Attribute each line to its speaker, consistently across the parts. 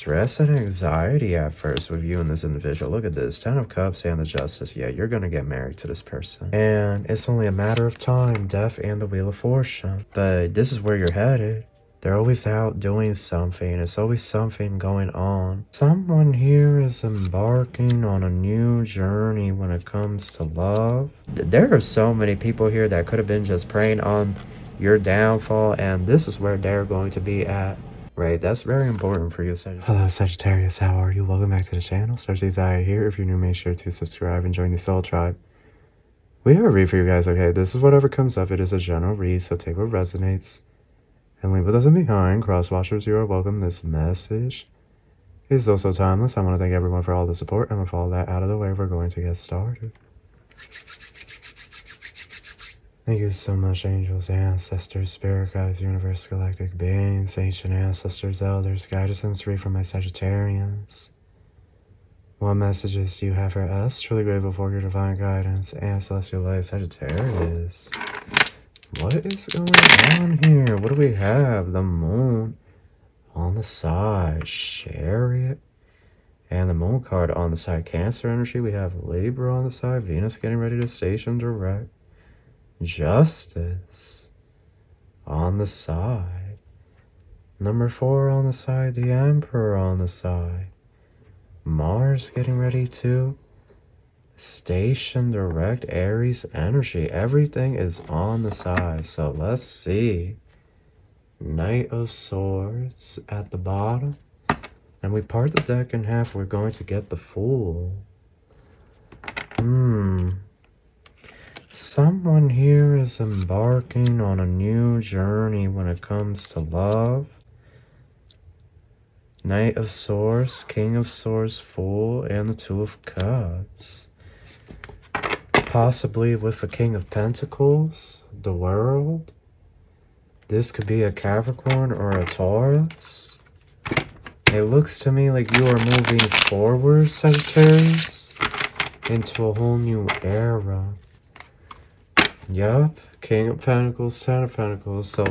Speaker 1: stress and anxiety at first with you and this individual. Look at this, 10 of Cups and the Justice. Yeah, you're gonna get married to this person, and it's only a matter of time. Death and the Wheel of Fortune. But this is where you're headed. They're always out doing something. It's always something going on. Someone here is embarking on a new journey when it comes to love. There are so many people here that could have been just preying on your downfall, and this is where they're going to be at. Right, that's very important for you, Sagittarius. Hello, Sagittarius. How are you? Welcome back to the channel. Starseed Gaia here. If you're new, make sure to subscribe and join the Soul Tribe. We have a read for you guys, okay? This is whatever comes up. It is a general read, so take what resonates and leave what doesn't behind. Cross-watchers, you are welcome. This message is also timeless. I want to thank everyone for all the support, and with all that out of the way, we're going to get started. Thank you so much, angels, ancestors, spirit guides, universe, galactic beings, ancient ancestors, elders, guide us read from my Sagittarians. What messages do you have for us? Truly grateful for your divine guidance and celestial light, Sagittarius. What is going on here? What do we have? The moon on the side, Chariot, and the moon card on the side, Cancer energy. We have Libra on the side, Venus getting ready to station direct. Justice on the side. Number 4 on the side, the Emperor on the side. Mars getting ready to station direct, Aries energy. Everything is on the side. So let's see. Knight of Swords at the bottom. And we part the deck in half. We're going to get the Fool. Someone here is embarking on a new journey when it comes to love. Knight of Swords, King of Swords, Fool, and the Two of Cups. Possibly with the King of Pentacles, the World. This could be a Capricorn or a Taurus. It looks to me like you are moving forward, Sagittarius, into a whole new era. Yup, King of Pentacles, 10 of Pentacles. So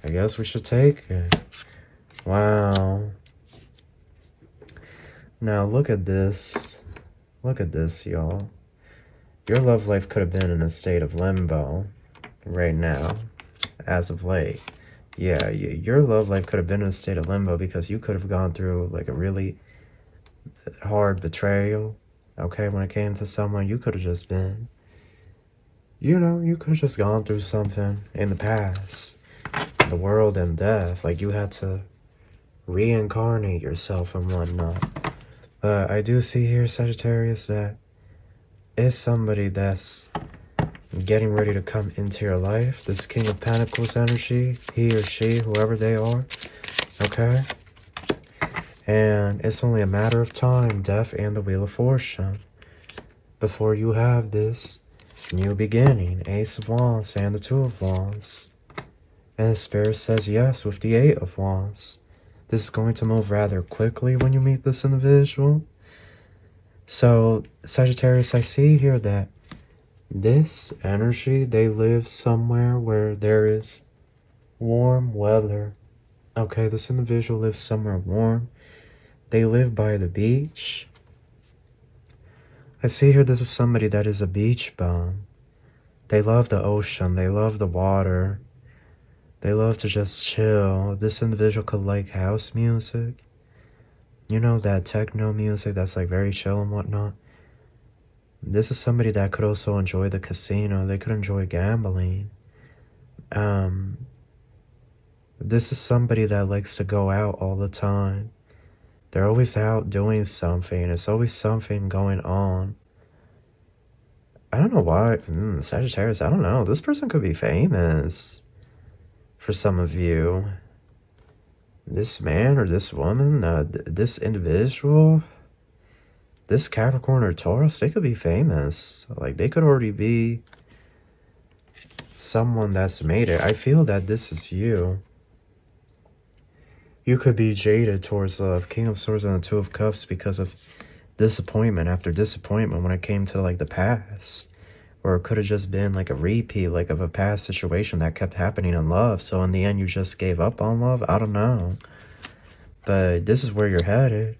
Speaker 1: I guess we should take it. Wow. Now look at this. Look at this, y'all. Your love life could have been in a state of limbo right now, as of late. Yeah, your love life could have been in a state of limbo because you could have gone through like a really hard betrayal. Okay, when it came to someone, you could have just been, you could have just gone through something in the past. The world and death. Like you had to reincarnate yourself and whatnot. But I do see here, Sagittarius, that is somebody that's getting ready to come into your life. This King of Pentacles energy, he or she, whoever they are. Okay? And it's only a matter of time, Death and the Wheel of Fortune, before you have this new beginning. Ace of Wands and the Two of Wands. And Spirit says yes with the Eight of Wands. This is going to move rather quickly when you meet this individual. So, Sagittarius, I see here that this energy, they live somewhere where there is warm weather. Okay, this individual lives somewhere warm. They live by the beach. I see here this is somebody that is a beach bum. They love the ocean. They love the water. They love to just chill. This individual could like house music. You know, that techno music that's like very chill and whatnot. This is somebody that could also enjoy the casino. They could enjoy gambling. This is somebody that likes to go out all the time. They're always out doing something. There's always something going on. I don't know why. Sagittarius, I don't know. This person could be famous for some of you. This man or this woman, this individual, this Capricorn or Taurus, they could be famous. Like, they could already be someone that's made it. I feel that this is you. You could be jaded towards love. King of Swords and the Two of Cups because of disappointment after disappointment when it came to like the past. Or it could have just been like a repeat, like of a past situation that kept happening in love. So in the end, you just gave up on love. I don't know. But this is where you're headed.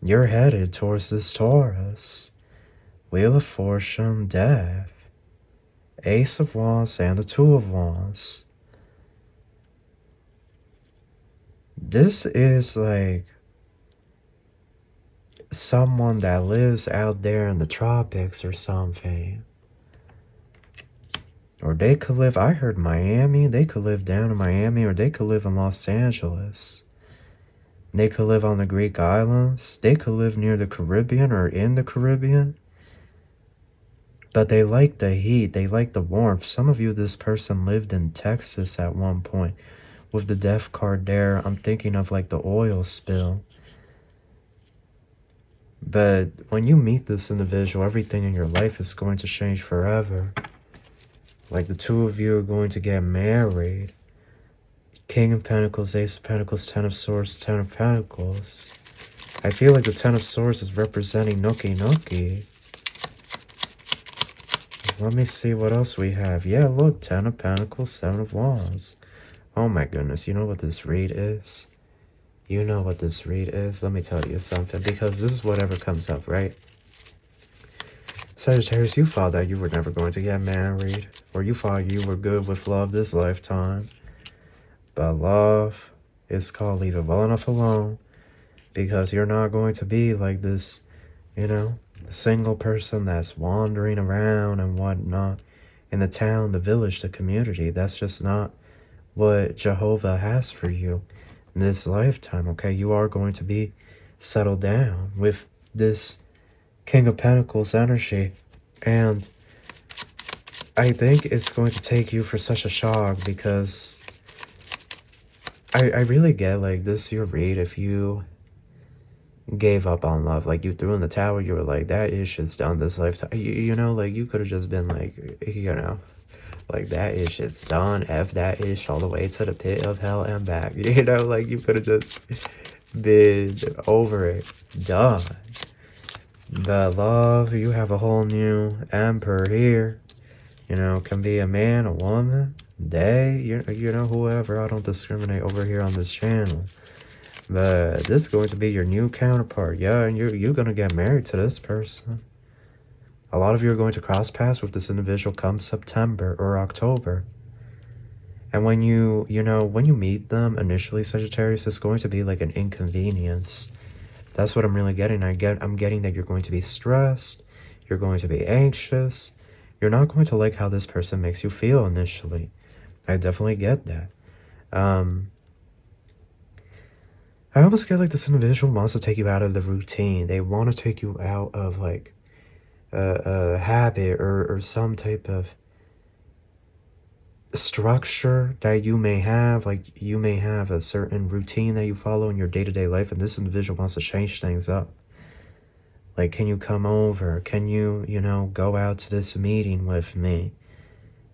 Speaker 1: You're headed towards this Taurus. Wheel of Fortune, Death, Ace of Wands, and the Two of Wands. This is like someone that lives out there in the tropics or something. Or they could live, I heard Miami, they could live down in Miami, or they could live in Los Angeles. They could live on the Greek islands. They could live near the Caribbean or in the Caribbean. But they like the heat. They like the warmth. Some of you, this person lived in Texas at one point. With the death card there, I'm thinking of like the oil spill. But when you meet this individual, everything in your life is going to change forever. Like the two of you are going to get married. King of Pentacles, Ace of Pentacles, Ten of Swords, Ten of Pentacles. I feel like the Ten of Swords is representing Nookie Nookie. Let me see what else we have. Yeah, look, Ten of Pentacles, Seven of Wands. Oh my goodness, you know what this read is? You know what this read is? Let me tell you something, because this is whatever comes up, right? Sagittarius, you thought that you were never going to get married, or you thought you were good with love this lifetime. But love is called leave it well enough alone, because you're not going to be like this, you know, single person that's wandering around and whatnot in the town, the village, the community. That's just not what Jehovah has for you in this lifetime, okay? You are going to be settled down with this King of Pentacles energy, and I think it's going to take you for such a shock, because I really get like this your read. If you gave up on love, like you threw in the towel, you were like, that ish is done this lifetime, you know, like you could have just been like, you know, like that ish it's done, F that ish all the way to the pit of hell and back, you know, like you could have just been over it, done. But love, you have a whole new emperor here, you know, can be a man, a woman, they, you know, whoever. I don't discriminate over here on this channel. But this is going to be your new counterpart. Yeah, and you're going to get married to this person. A lot of you are going to cross paths with this individual come September or October. And when you know, when you meet them initially, Sagittarius, it's going to be like an inconvenience. That's what I'm really getting. I'm getting that you're going to be stressed. You're going to be anxious. You're not going to like how this person makes you feel initially. I definitely get that. I almost get like this individual wants to take you out of the routine. They want to take you out of like a habit or some type of structure that you may have. Like you may have a certain routine that you follow in your day-to-day life, and this individual wants to change things up. Like, can you come over? Can you, you know, go out to this meeting with me?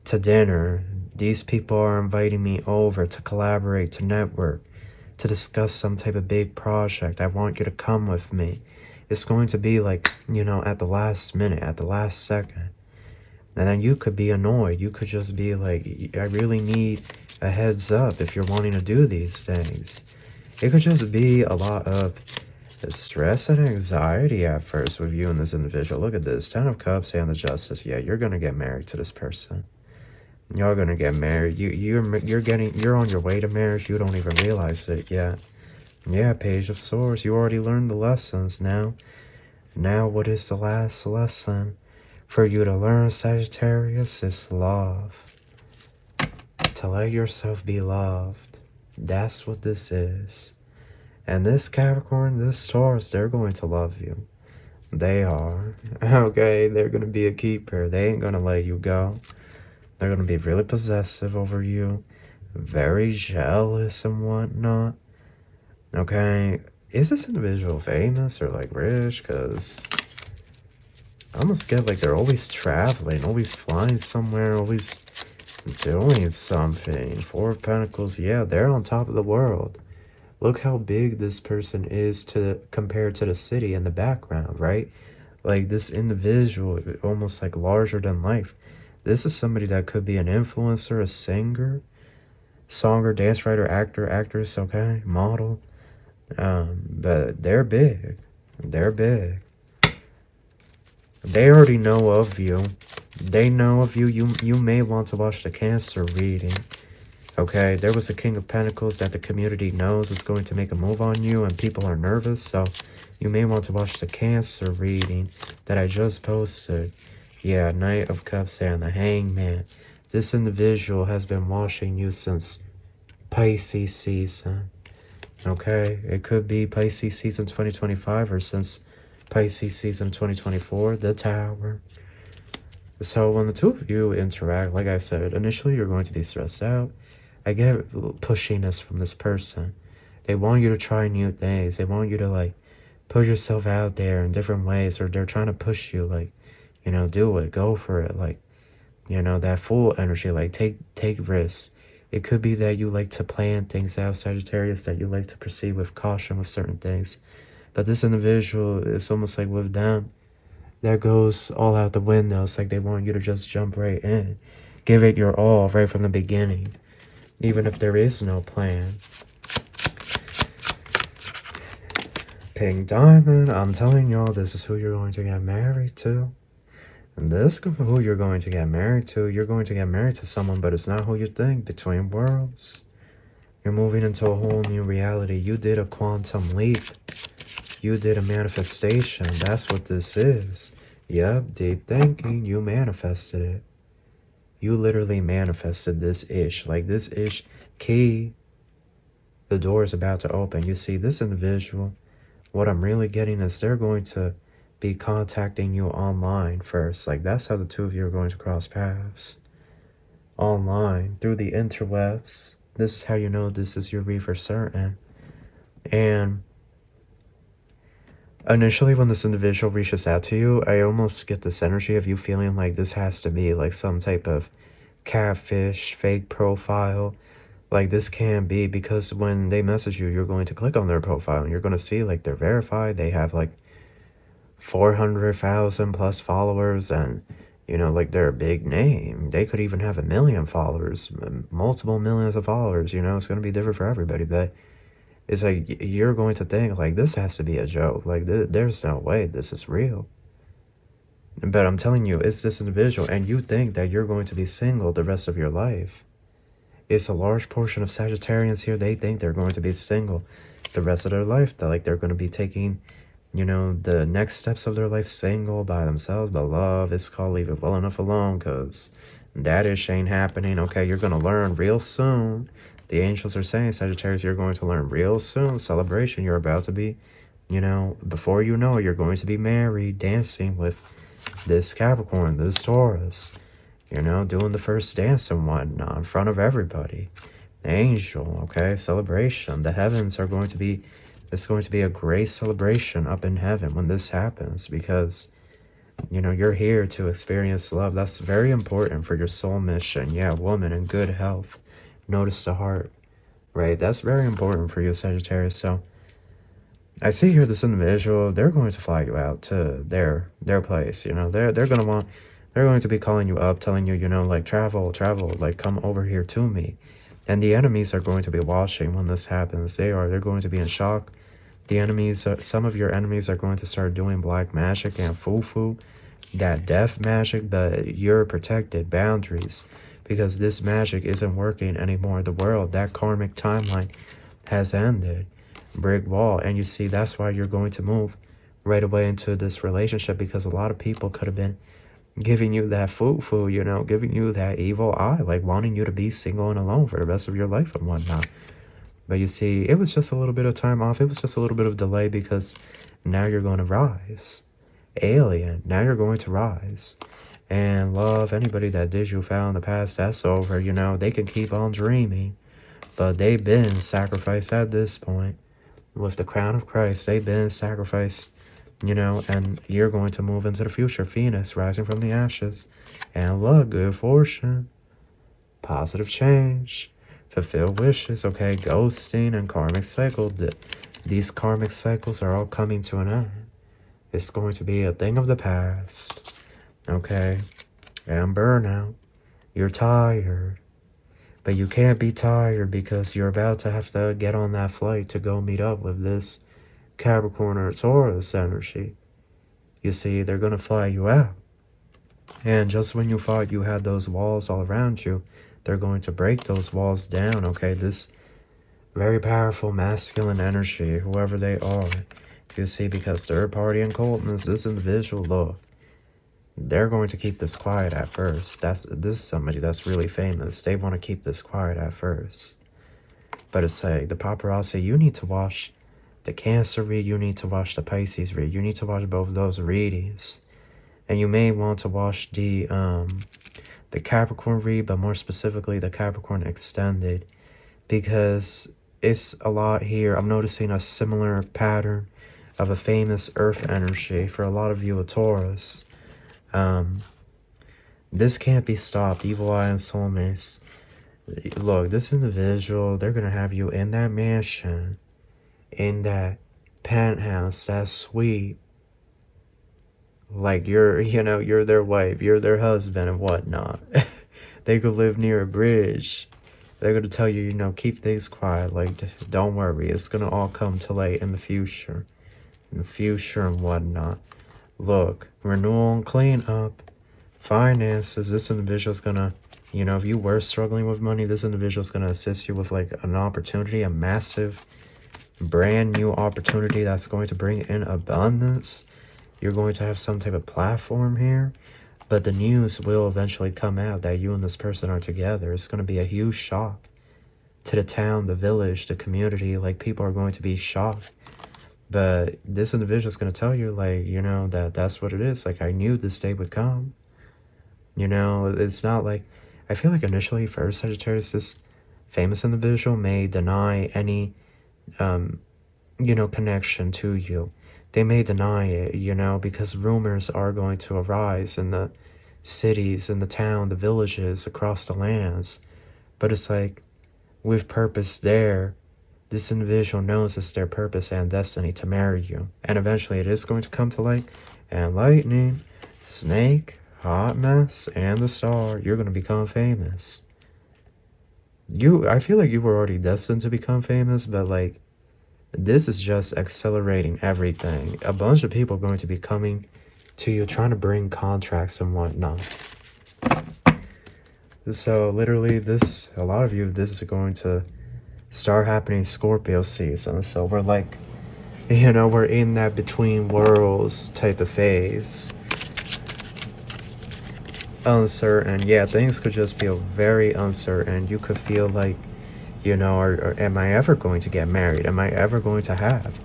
Speaker 1: To dinner. These people are inviting me over to collaborate, to network, to discuss some type of big project. I want you to come with me. It's going to be like, you know, at the last minute, at the last second. And then you could be annoyed. You could just be like, I really need a heads up if you're wanting to do these things. It could just be a lot of stress and anxiety at first with you and this individual. Look at this, Ten of Cups and the Justice. Yeah, you're going to get married to this person. You're gonna get married. You're on your way to marriage. You don't even realize it yet. Yeah, Page of Swords. You already learned the lessons. Now what is the last lesson for you to learn, Sagittarius? Is love. To let yourself be loved. That's what this is. And this Capricorn, this Taurus, they're going to love you. They are. Okay, they're gonna be a keeper. They ain't gonna let you go. They're going to be really possessive over you, very jealous and whatnot. Okay, is this individual famous or like rich? Because I almost get like they're always traveling, always flying somewhere, always doing something. Four of Pentacles, yeah, they're on top of the world. Look how big this person is compared to the city in the background, right? Like this individual, almost like larger than life. This is somebody that could be an influencer, a singer, songer, dance writer, actor, actress, okay, model. But they're big. They're big. They already know of you. They know of you. You may want to watch the Cancer reading. Okay, there was a King of Pentacles that the community knows is going to make a move on you, and people are nervous, so you may want to watch the Cancer reading that I just posted. Yeah, Knight of Cups and the Hangman. This individual has been watching you since Pisces season. Okay, it could be Pisces season 2025 or since Pisces season 2024, the Tower. So when the two of you interact, like I said, initially you're going to be stressed out. I get pushiness from this person. They want you to try new things. They want you to, like, put yourself out there in different ways, or they're trying to push you, like, you know, do it, go for it, like, you know, that full energy, like, take risks. It could be that you like to plan things out, Sagittarius, that you like to proceed with caution with certain things. But this individual, it's almost like with them, that goes all out the window. It's like they want you to just jump right in. Give it your all right from the beginning, even if there is no plan. Pink Diamond, I'm telling y'all, this is who you're going to get married to. And this is who you're going to get married to. You're going to get married to someone, but it's not who you think. Between worlds. You're moving into a whole new reality. You did a quantum leap. You did a manifestation. That's what this is. Yep, deep thinking. You manifested it. You literally manifested this ish. Like this ish key. The door is about to open. You see, this individual, what I'm really getting is they're going to be contacting you online first. Like that's how the two of you are going to cross paths. Online, through the interwebs. This is how you know this is your read for certain. And initially when this individual reaches out to you, I almost get this energy of you feeling like this has to be like some type of catfish, fake profile. Like this can be, because when they message you, you're going to click on their profile and you're going to see like they're verified. They have like 400,000 plus followers, and you know, like they're a big name. They could even have 1 million followers, multiple millions of followers. You know, it's going to be different for everybody, but it's like you're going to think like this has to be a joke. Like there's no way this is real. But I'm telling you, it's this individual, and you think that you're going to be single the rest of your life. It's a large portion of Sagittarians here. They think they're going to be single the rest of their life. That like they're going to be taking, you know, the next steps of their life single by themselves. But love is called leave it well enough alone, because that ish ain't happening. Okay, you're going to learn real soon. The angels are saying, Sagittarius, you're going to learn real soon. Celebration. You're about to be, you know, before you know it, you're going to be married, dancing with this Capricorn, this Taurus. You know, doing the first dance and whatnot in front of everybody. The angel, okay, celebration. The heavens are going to be, it's going to be a great celebration up in heaven when this happens, because, you know, you're here to experience love. That's very important for your soul mission. Yeah, woman in good health. Notice the heart, right? That's very important for you, Sagittarius. So I see here this individual, they're going to fly you out to their place. You know, they're going to be calling you up, telling you, you know, like travel, like come over here to me. And the enemies are going to be watching when this happens. They're going to be in shock. The enemies, some of your enemies are going to start doing black magic and foo-foo, that death magic, but you're protected, boundaries, because this magic isn't working anymore. The world, that karmic timeline has ended. Brick wall. And you see, that's why you're going to move right away into this relationship, because a lot of people could have been giving you that foo-foo, you know, giving you that evil eye, like wanting you to be single and alone for the rest of your life and whatnot. But you see, it was just a little bit of time off. It was just a little bit of delay, because now you're going to rise. Alien, now you're going to rise. And love, anybody that did you foul in the past, that's over. You know, they can keep on dreaming, but they've been sacrificed at this point. With the crown of Christ, they've been sacrificed. You know, and you're going to move into the future. Venus rising from the ashes. And luck, good fortune, positive change, fulfill wishes. Okay, ghosting and karmic cycle. These karmic cycles are all coming to an end. It's going to be a thing of the past. Okay, and burnout. You're tired. But you can't be tired because you're about to have to get on that flight to go meet up with this Capricorn or Taurus energy. You see, they're going to fly you out. And just when you thought you had those walls all around you, they're going to break those walls down, okay? This very powerful masculine energy, whoever they are. You see, because third party occultness, this individual, look, they're going to keep this quiet at first. This is somebody that's really famous. They want to keep this quiet at first. But it's like the paparazzi, you need to watch the Cancer read, you need to watch the Pisces read. You need to watch both of those readings. And you may want to watch the Capricorn read, but more specifically the Capricorn extended, because it's a lot here. I'm noticing a similar pattern of a famous earth energy for a lot of you with Taurus. This can't be stopped. Evil eye and soulmates. Look, this individual, they're gonna have you in that mansion, in that penthouse, that suite, like you're their wife, you're their husband and whatnot. They could live near a bridge. They're gonna tell you, keep things quiet, like don't worry, it's gonna all come to light in the future and whatnot. Look, renewal and cleanup, finances. This individual's gonna, if you were struggling with money, this individual's gonna assist you with like an opportunity, a massive brand new opportunity that's going to bring in abundance. You're going to have some type of platform here, but the news will eventually come out that you and this person are together. It's going to be a huge shock to the town, the village, the community. Like, people are going to be shocked. But this individual is going to tell you, like, that's what it is. Like, I knew this day would come. It's not like, I feel like initially for Sagittarius, this famous individual may deny any, connection to you. They may deny it, because rumors are going to arise in the cities, in the town, the villages, across the lands. But it's like, with purpose there, this individual knows it's their purpose and destiny to marry you. And eventually it is going to come to light. And lightning, snake, hot mess, and the star, you're going to become famous. I feel like you were already destined to become famous, but like, this is just accelerating everything. A bunch of people are going to be coming to you, trying to bring contracts and whatnot. So literally a lot of you, this is going to start happening Scorpio season. So we're like, we're in that between worlds type of phase. Uncertain. Yeah, things could just feel very uncertain. You could feel like, or am I ever going to get married? Am I ever going to have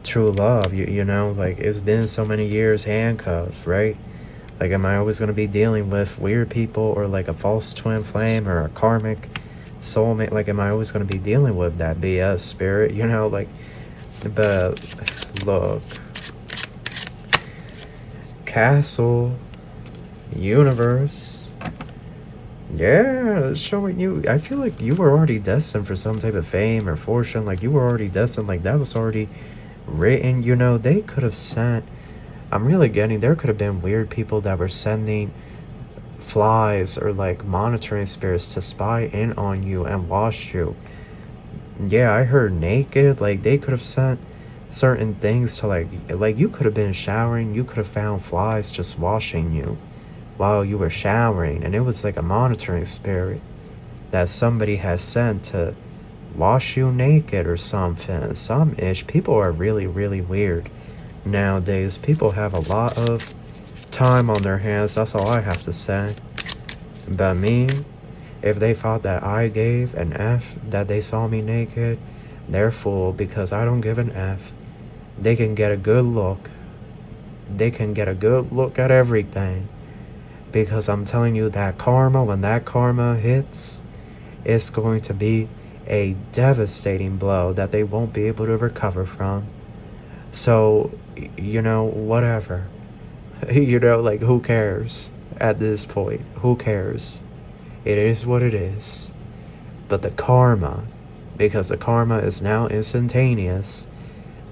Speaker 1: true love? Like, it's been so many years handcuffed, right? Like, am I always going to be dealing with weird people, or like a false twin flame, or a karmic soulmate? Like, am I always going to be dealing with that BS spirit? Like, but look, castle, universe. Yeah, showing you, I feel like you were already destined for some type of fame or fortune. Like, you were already destined, like that was already written. They could have sent, I'm really getting, there could have been weird people that were sending flies or like monitoring spirits to spy in on you and watch you. Yeah, I heard naked, like they could have sent certain things to like you could have been showering, you could have found flies just watching you while you were showering, and it was like a monitoring spirit that somebody has sent to wash you naked or something. Some ish. People are really, really weird nowadays. People have a lot of time on their hands, that's all I have to say. But me, if they thought that I gave an F that they saw me naked, they're fool, because I don't give an F. They can get a good look. They can get a good look at everything. Because I'm telling you, that karma, when that karma hits, it's going to be a devastating blow that they won't be able to recover from. So, whatever. Like, who cares at this point? Who cares? It is what it is. But the karma, because the karma is now instantaneous,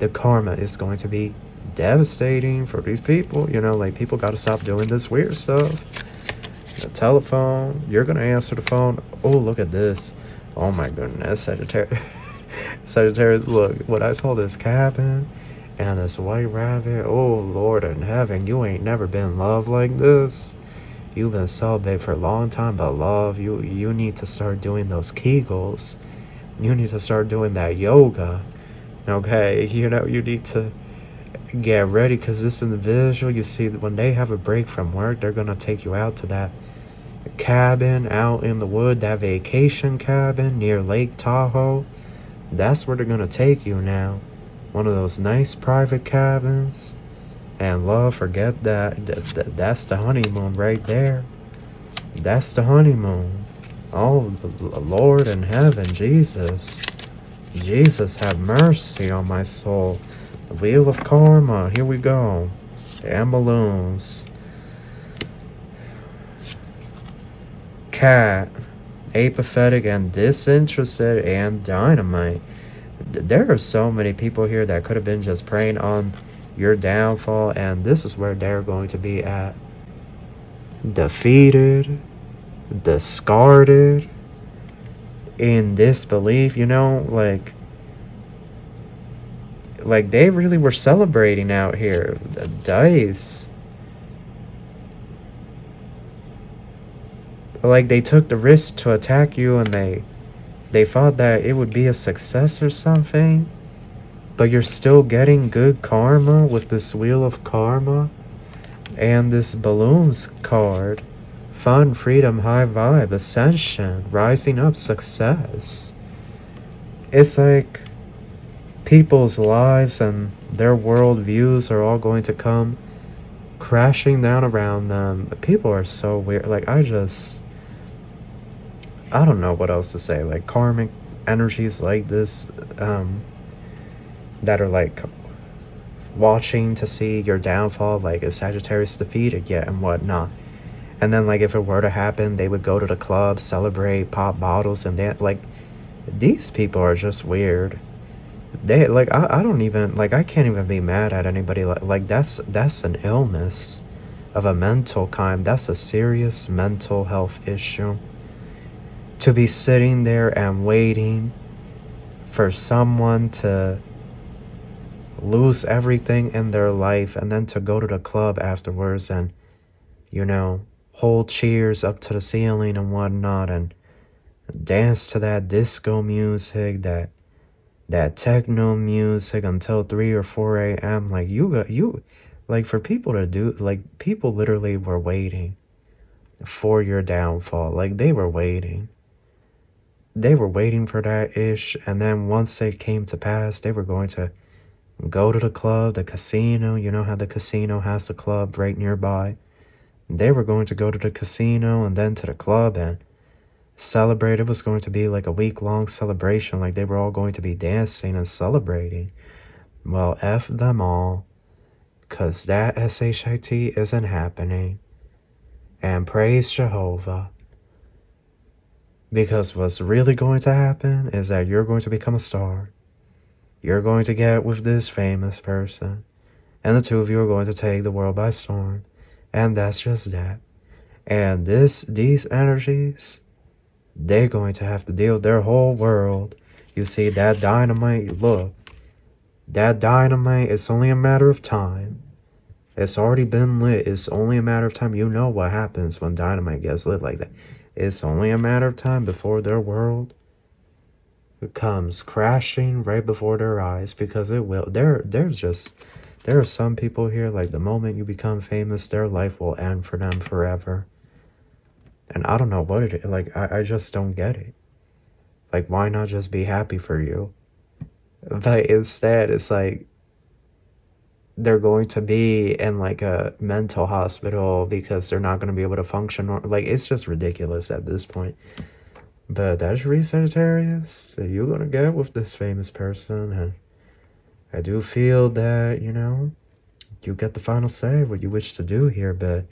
Speaker 1: the karma is going to be devastating for these people. Like, people got to stop doing this weird stuff. The telephone. You're gonna answer the phone. Oh, look at this. Oh my goodness, Sagittarius. Sagittarius, look, when I saw this cabin and this white rabbit, oh Lord in heaven, you ain't never been loved like this. You've been celibate for a long time, but love, you need to start doing those Kegels. You need to start doing that yoga. Okay, you know, you need to get ready, because this individual, you see, when they have a break from work, they're gonna take you out to that cabin out in the wood, that vacation cabin near Lake Tahoe. That's where they're gonna take you now. One of those nice private cabins. And love, forget that. That's the honeymoon right there. That's the honeymoon. Oh, Lord in heaven, Jesus. Jesus, have mercy on my soul. The wheel of karma, here we go. And balloons. Cat, apathetic and disinterested, and dynamite. There are so many people here that could have been just preying on your downfall, and this is where they're going to be at. Defeated, discarded, in disbelief, you know, like they really were celebrating out here. The dice. Like, they took the risk to attack you, and they thought that it would be a success or something. But you're still getting good karma with this wheel of karma. And this balloons card. Fun, freedom, high vibe, ascension, rising up, success. It's like people's lives and their world views are all going to come crashing down around them. People are so weird. Like, I don't know what else to say. Like, karmic energies like this, that are like watching to see your downfall, like, is Sagittarius defeated yet and whatnot. And then, like, if it were to happen, they would go to the club, celebrate, pop bottles, and then, like, these people are just weird. They, like, I don't even, like, I can't even be mad at anybody. Like that's an illness of a mental kind. That's a serious mental health issue. To be sitting there and waiting for someone to lose everything in their life, and then to go to the club afterwards and, you know, hold cheers up to the ceiling and whatnot, and dance to that disco music, that techno music until 3 or 4 a.m. Like, like, for people to do, like, people literally were waiting for your downfall. Like, they were waiting for that ish. And then once it came to pass, they were going to go to the club, the casino. You know how the casino has the club right nearby. They were going to go to the casino and then to the club and celebrate. It was going to be like a week-long celebration. Like, they were all going to be dancing and celebrating. Well, F them all, because that SHIT isn't happening. And praise Jehovah. Because what's really going to happen is that you're going to become a star. You're going to get with this famous person. And the two of you are going to take the world by storm. And that's just that. And these energies, they're going to have to deal with their whole world. You see, that dynamite, look. That dynamite, it's only a matter of time. It's already been lit. It's only a matter of time. You know what happens when dynamite gets lit like that. It's only a matter of time before their world comes crashing right before their eyes, because it will. There are some people here, like, the moment you become famous, their life will end for them forever. And I don't know what it is. Like, I just don't get it. Like, why not just be happy for you? But instead, it's like they're going to be in, like, a mental hospital because they're not going to be able to function. Or, like, it's just ridiculous at this point. But that's your Sagittarius that you're going to get with this famous person. And I do feel that, you know, you get the final say what you wish to do here. But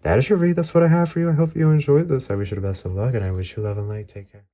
Speaker 1: that is your read. That's what I have for you. I hope you enjoyed this. I wish you the best of luck, and I wish you love and light. Take care.